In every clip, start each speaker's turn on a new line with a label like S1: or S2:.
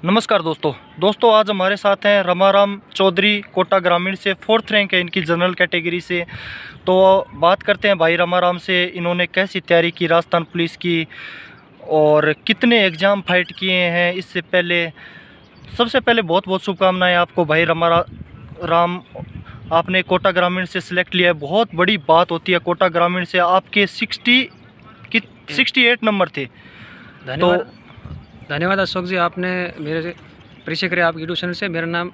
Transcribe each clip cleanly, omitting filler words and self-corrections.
S1: नमस्कार दोस्तों आज हमारे साथ हैं रमाराम चौधरी कोटा ग्रामीण से 4th रैंक है इनकी जनरल कैटेगरी से। तो बात करते हैं भाई रमाराम से, इन्होंने कैसी तैयारी की राजस्थान पुलिस की और कितने एग्ज़ाम फाइट किए हैं इससे पहले। सबसे पहले बहुत बहुत शुभकामनाएं आपको भाई रमाराम, आपने कोटा ग्रामीण से सिलेक्ट लिया है। बहुत बड़ी बात होती है कोटा ग्रामीण से, आपके 68 नंबर थे।
S2: धन्यवाद अशोक जी, आपने मेरे से परिचय करें आपकी यूट्यूब चैनल से। मेरा नाम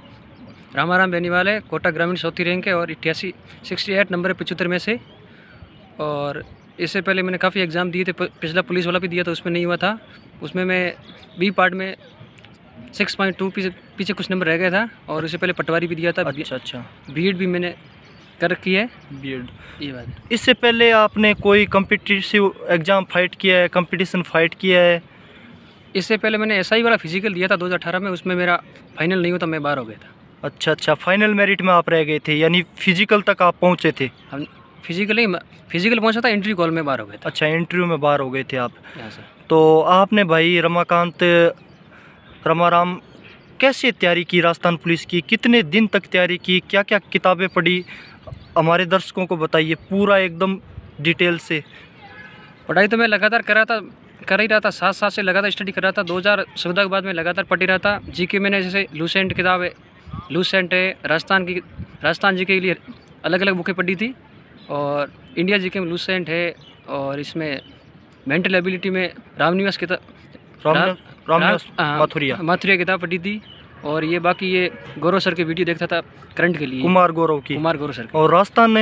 S2: रामाराम बेनीवाल है, कोटा ग्रामीण 4th रैंक है और 68 नंबर है 75 में से। और इससे पहले मैंने काफ़ी एग्ज़ाम दिए थे, पिछला पुलिस वाला भी दिया था, उसमें नहीं हुआ था। उसमें मैं बी पार्ट में 6.2 पीछे कुछ नंबर रह गया था। और उससे पहले पटवारी भी दिया था।
S1: अच्छा
S2: बीएड भी मैंने कर रखी है।
S1: बीएड,
S2: ये बात है।
S1: इससे पहले आपने कोई कॉम्पिटिटिव एग्ज़ाम फाइट किया है, कंपटीशन फाइट किया है?
S2: इससे पहले मैंने एसआई वाला फिजिकल दिया था 2018 में, उसमें मेरा फाइनल नहीं हुआ था, मैं बाहर हो गया था।
S1: अच्छा, फाइनल मेरिट में आप रह गए थे, यानी फिजिकल तक आप पहुंचे थे?
S2: हम फिजिकल पहुंचा था, इंटरव्यू कॉल में बाहर हो गया था।
S1: अच्छा, इंटरव्यू में बाहर हो गए थे आप।
S2: यहाँ से
S1: तो आपने भाई रमाराम कैसे तैयारी की राजस्थान पुलिस की, कितने दिन तक तैयारी की, क्या क्या किताबें पढ़ी, हमारे दर्शकों को बताइए पूरा एकदम डिटेल से।
S2: पढ़ाई तो मैं लगातार कर ही रहा था, 7 साल से लगातार स्टडी कर रहा था। 2014 के बाद मैं लगातार पढ़ ही रहा था। जीके मैंने जैसे लूसेंट किताब है, लूसेंट है, राजस्थान जीके के लिए अलग अलग बुकें पढ़ी थी। और इंडिया जीके में लूसेंट है, और इसमें मेंटल एबिलिटी में रामनिवास किताब माथुरिया किताब पढ़ी थी। और ये बाकी ये गौरव सर के वीडियो देखता था करंट के लिए, कुमार गौरव सर की।
S1: और राजस्थान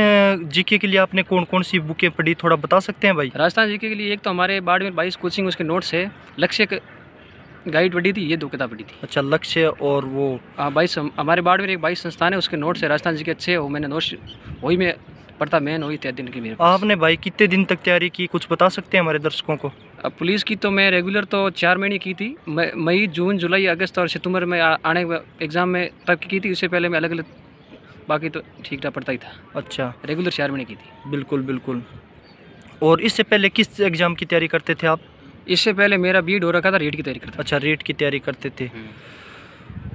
S1: जीके के लिए आपने कौन कौन सी बुकें पढ़ी, थोड़ा बता सकते हैं भाई?
S2: राजस्थान जीके के लिए एक तो हमारे बाड़मेर 22 कोचिंग उसके नोट्स है, लक्ष्य गाइड पढ़ी थी, ये 2 किताब पढ़ी थी।
S1: अच्छा, लक्ष्य और वो
S2: 22 हमारे बाड़मेर एक 22 संस्थान है, उसके नोट्स है राजस्थान जीके अच्छे है, वो मैंने नोट्स वही में पढ़ता, मेन वही थे दिन की मेरे पास।
S1: आपने भाई कितने दिन तक तैयारी की, कुछ बता सकते हैं हमारे दर्शकों को?
S2: अब पुलिस की तो मैं रेगुलर तो 4 महीने की थी, मई जून जुलाई अगस्त और सितंबर में आने एग्ज़ाम में तक की थी। उससे पहले मैं अलग अलग बाकी तो ठीक ठाक पढ़ता ही था।
S1: अच्छा,
S2: रेगुलर 4 महीने की थी।
S1: बिल्कुल। और इससे पहले किस एग्ज़ाम की तैयारी करते थे आप?
S2: इससे पहले मेरा बीएड हो रखा था, रेट की तैयारी करता था।
S1: अच्छा, रेट की तैयारी करते थे।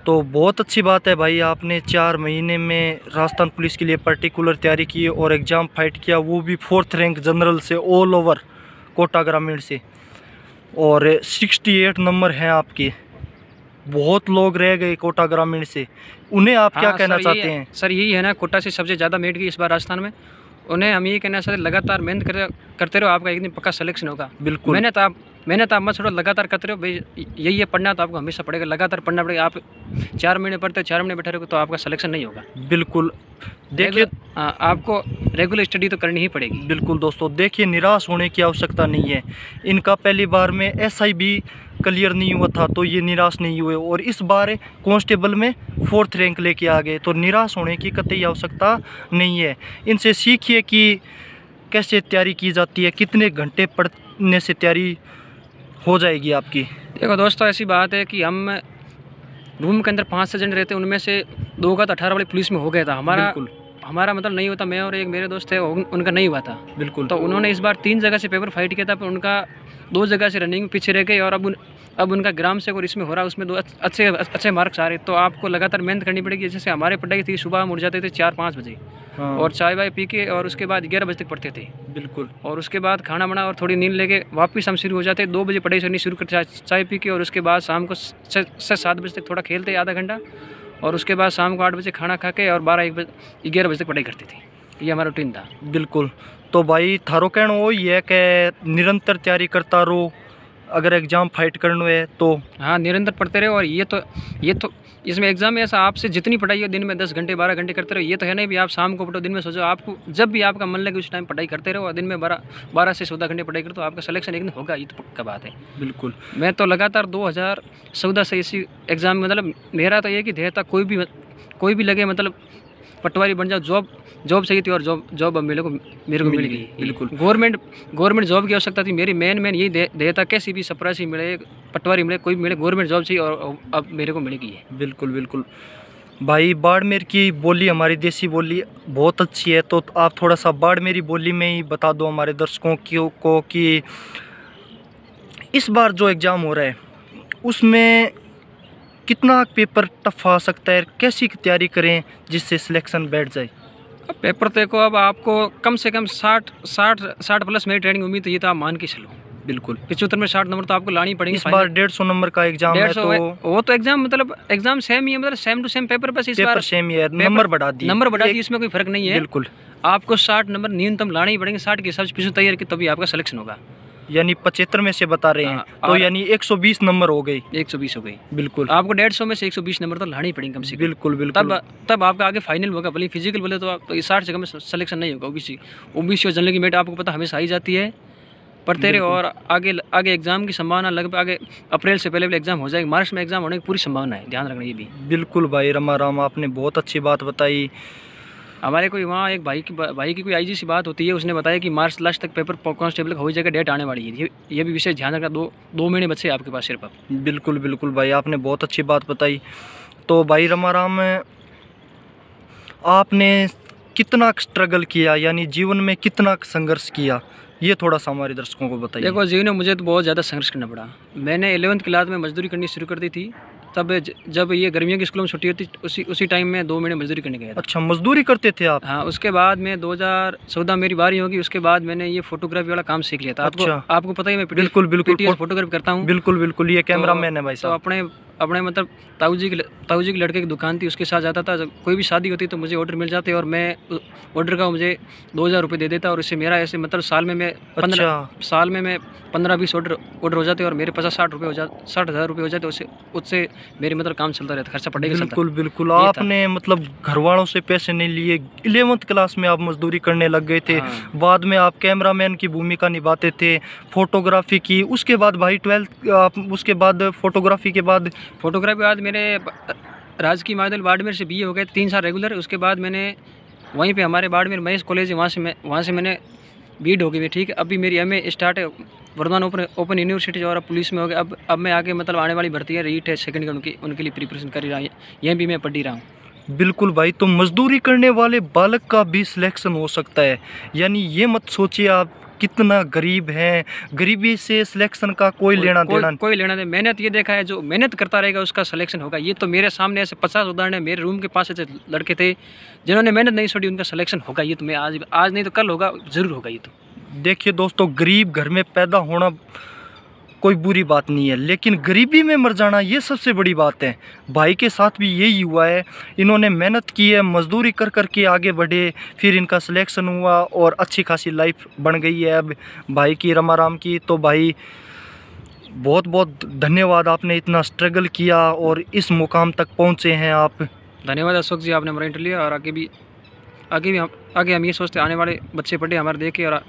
S1: तो बहुत अच्छी बात है भाई, आपने 4 महीने में राजस्थान पुलिस के लिए पर्टिकुलर तैयारी की और एग्ज़ाम फाइट किया, वो भी 4th रैंक जनरल से, ऑल ओवर कोटा ग्रामीण से। और 68 नंबर हैं आपके। बहुत लोग रह गए कोटा ग्रामीण से, उन्हें आप क्या कहना चाहते हैं?
S2: सर यही है ना, कोटा से सबसे ज़्यादा मेरिट की इस बार राजस्थान में। उन्हें हम यही कहना चाहते हैं, लगातार मेहनत करते रहो, आपका एक दिन पक्का सिलेक्शन होगा।
S1: बिल्कुल,
S2: मेहनत आप मत छोड़ो, लगातार करते रहो भाई। यही है, पढ़ना तो आपको हमेशा पड़ेगा, लगातार पढ़ना पड़ेगा। आप 4 महीने पढ़ते हो, 4 महीने बैठे रहोगे तो आपका सिलेक्शन नहीं होगा।
S1: बिल्कुल। देखिए,
S2: आपको रेगुलर स्टडी तो करनी ही पड़ेगी।
S1: बिल्कुल दोस्तों, देखिए निराश होने की आवश्यकता नहीं है। इनका पहली बार में एसआई भी क्लियर नहीं हुआ था तो ये निराश नहीं हुए, और इस बार कांस्टेबल में 4th रैंक लेके आ गए, तो निराश होने की कतई आवश्यकता नहीं है। इनसे सीखिए कि कैसे तैयारी की जाती है, कितने घंटे पढ़ने से तैयारी हो जाएगी आपकी।
S2: देखो दोस्तों, ऐसी बात है कि हम रूम के अंदर 5 जन रहते, उनमें से 2 का तो 18 वाले पुलिस में हो गया था। हमारा मतलब नहीं होता, मैं और एक मेरे दोस्त थे, उनका नहीं हुआ था।
S1: बिल्कुल।
S2: तो उन्होंने इस बार 3 जगह से पेपर फाइट किया था, पर उनका 2 जगह से रनिंग में पीछे रह गए। और अब उनका ग्राम से और इसमें हो रहा है, उसमें 2 अच्छे मार्क्स आ रहे। तो आपको लगातार मेहनत करनी पड़ेगी। जैसे हमारे पढ़ाई थी, सुबह हम उठ जाते थे 4-5 बजे, और चाय वाय पी के, और उसके बाद 11 बजे तक पढ़ते थे।
S1: बिल्कुल।
S2: और उसके बाद खाना बना और थोड़ी नींद लेके वापस हम शुरू हो जाते, 2 बजे पढ़ाई करनी शुरू करते चाय पी के। और उसके बाद शाम को 6 से 7 बजे तक थोड़ा खेलते आधा घंटा, और उसके बाद शाम को 8 बजे खाना खा के और 11 बजे तक पढ़ाई करती थी। ये हमारा रूटीन था। बिल्कुल।
S1: तो भाई थारो कहना वो ही है कि निरंतर तैयारी करता रहो, अगर एग्ज़ाम फाइट करना है तो।
S2: हाँ, निरंतर पढ़ते रहो। और ये तो इसमें एग्जाम में ऐसा, आपसे जितनी पढ़ाई हो दिन में 10 घंटे 12 घंटे करते रहो। ये तो है नहीं भी आप शाम को पढ़ो, दिन में सोचो। आपको जब भी आपका मन लगे उस टाइम पढ़ाई करते रहो, और दिन में 12 से 14 घंटे पढ़ाई करो, तो आपका सिलेक्शन एक दिन होगा, ये तो पक्का बात है।
S3: बिल्कुल।
S2: मैं तो लगातार 2014 से इसी एग्ज़ाम में, मतलब मेरा तो ये कि ध्येय था कोई भी लगे, मतलब पटवारी बन जाओ। जॉब चाहिए थी, और जॉब अब मेरे को मिल गई।
S1: बिल्कुल।
S2: गवर्नमेंट जॉब की आवश्यकता थी मेरी, मेन यही ध्येय था, कैसी भी चपरासी मिले, पटवारी मिले, कोई मिले, गवर्नमेंट जॉब चाहिए, और अब मेरे को मिल गई है।
S1: बिल्कुल भाई, बाड़मेर की बोली हमारी देसी बोली बहुत अच्छी है, तो आप थोड़ा सा बाड़मेरी बोली में ही बता दो हमारे दर्शकों को कि इस बार जो एग्ज़ाम हो रहा है उसमें कितना पेपर टफ आ सकता है, कैसी तैयारी करें जिससे सिलेक्शन बैठ जाए?
S2: अब पेपर देखो, अब आपको कम से कम 60 प्लस मेरी ट्रेनिंग उम्मीद, तो ये तो आप मान के चलो।
S1: बिल्कुल
S2: 75 में 60 नंबर तो आपको लानी पड़ेगी।
S1: इस बार 150 नंबर का एग्जाम है,
S2: 150
S1: तो
S2: वो तो एग्जाम मतलब एग्जाम सेम ही है, मतलब सेम टू सेम पेपर, बस इस बार
S1: सेम ही है, नंबर बढ़ा दिए,
S2: इसमें कोई फर्क नहीं है।
S1: बिल्कुल
S2: आपको 60 नंबर न्यूनतम लाने ही पड़ेंगे, 60 के हिसाब से पिछले तैयार की तभी आपका सिलेक्शन होगा।
S1: यानी 75 में से बता रहे हैं,
S2: हाँ,
S1: तो यानी 120 नंबर हो गई,
S2: 120 हो गई।
S1: बिल्कुल
S2: आपको 150 में से 120 नंबर तो लानी पड़ेंगे कम से कम।
S1: बिल्कुल बिल्कुल
S2: तब आपका आगे फाइनल होगा। भले फिजिकल बोले तो आप 60 से कम सिलेक्शन नहीं होगा। ओबीसी और जनरल की मेरिट आपको पता हमेशा आई जाती है, पढ़ते रहे और आगे एग्जाम की संभावना लगभग आगे अप्रैल से पहले एग्जाम हो जाएगी। मार्च में एग्जाम होने की पूरी संभावना है, ध्यान रखना ये भी।
S1: बिल्कुल भाई रमा राम, आपने बहुत अच्छी बात बताई।
S2: हमारे कोई वहाँ एक भाई की कोई आईजी सी बात होती है, उसने बताया कि मार्च लास्ट तक पेपर कांस्टेबल का हो जाएगा, डेट आने वाली है। ये भी विषय ध्यान रखना। दो महीने बचे आपके पास सिर्फ।
S1: बिल्कुल बिल्कुल भाई, आपने बहुत अच्छी बात बताई। तो भाई रमा राम, आपने कितना स्ट्रगल किया, यानी जीवन में कितना संघर्ष किया, ये थोड़ा सा हमारे दर्शकों को बताइए।
S2: देखो, जीवन में मुझे तो बहुत ज़्यादा संघर्ष करना पड़ा। मैंने 11th क्लास में मजदूरी करनी शुरू कर दी थी। तब जब ये गर्मियों की स्कूलों में छुट्टी होती, उसी टाइम में 2 महीने मजदूरी करने गया था।
S1: अच्छा, मजदूरी करते थे आप?
S2: हाँ, उसके बाद में 2014 मेरी बारी होगी, उसके बाद मैंने ये फोटोग्राफी वाला काम सीख लिया था। आपको पता ही, मैं
S1: बिल्कुल
S2: फोटोग्राफी करता हूँ।
S1: बिल्कुल ये कैमरा मैन है भाई साहब।
S2: तो अपने मतलब ताऊ जी की लड़के की दुकान थी, उसके साथ जाता था। कोई भी शादी होती तो मुझे ऑर्डर मिल जाते और मैं ऑर्डर का मुझे 2000 रुपये दे देता, और इससे मेरा ऐसे मतलब साल में मैं 15-20 ऑर्डर हो जाते और मेरे 60,000 रुपये हो जाते। उससे मेरे मतलब काम चलता रहता, खर्चा पड़ेगा।
S1: बिल्कुल आपने मतलब घर वालों से पैसे नहीं लिए, 11th क्लास में आप मजदूरी करने लग गए थे।
S2: हाँ।
S1: बाद में आप कैमरामैन की भूमिका निभाते थे, फोटोग्राफी की। उसके बाद भाई 12th आप, उसके बाद फोटोग्राफी
S2: बाद मेरे राजकीय महाविद्यालय बाड़मेर से BA हो गए, 3 साल रेगुलर। उसके बाद मैंने वहीं पे हमारे बाड़मेर महेश कॉलेज है, वहाँ से मैंने बीड हो गई। ठीक है, अभी मेरी MA स्टार्ट है वर्धमान ओपन यूनिवर्सिटी, और अब पुलिस में हो गया। अब मैं आगे मतलब आने वाली भर्ती है, रीट है सेकंड की, उनके लिए प्रिपरेशन कर ही रहा हूँ। यहीं भी मैं पढ़ ही रहा हूँ।
S1: बिल्कुल भाई, तो मजदूरी करने वाले बालक का भी सिलेक्शन हो सकता है। यानी ये मत सोचिए आप कितना गरीब हैं, गरीबी से सिलेक्शन का कोई लेना देना।
S2: मेहनत ये देखा है, जो मेहनत करता रहेगा उसका सिलेक्शन होगा। ये तो मेरे सामने ऐसे 50 उदाहरण है। मेरे रूम के पास ऐसे लड़के थे जिन्होंने मेहनत नहीं छोड़ी, उनका सिलेक्शन होगा। ये तो मैं आज नहीं तो कल होगा, जरूर होगा ये तो।
S1: देखिए दोस्तों, गरीब घर में पैदा होना कोई बुरी बात नहीं है, लेकिन गरीबी में मर जाना ये सबसे बड़ी बात है। भाई के साथ भी यही हुआ है। इन्होंने मेहनत की है, मजदूरी कर के आगे बढ़े, फिर इनका सिलेक्शन हुआ और अच्छी खासी लाइफ बन गई है अब भाई की, रमा राम की। तो भाई बहुत बहुत धन्यवाद, आपने इतना स्ट्रगल किया और इस मुकाम तक पहुँचे हैं आप।
S2: धन्यवाद अशोक जी, आपने हमारा इंटरव्यू लिया। और आगे हम ये सोचते आने वाले बच्चे पढ़े हमारे देखे और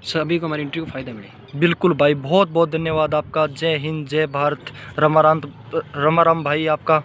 S2: सभी को हमारी इंटरव्यू फ़ायदा मिले।
S1: बिल्कुल भाई, बहुत बहुत धन्यवाद आपका। जय हिंद, जय भारत। रमा राम भाई आपका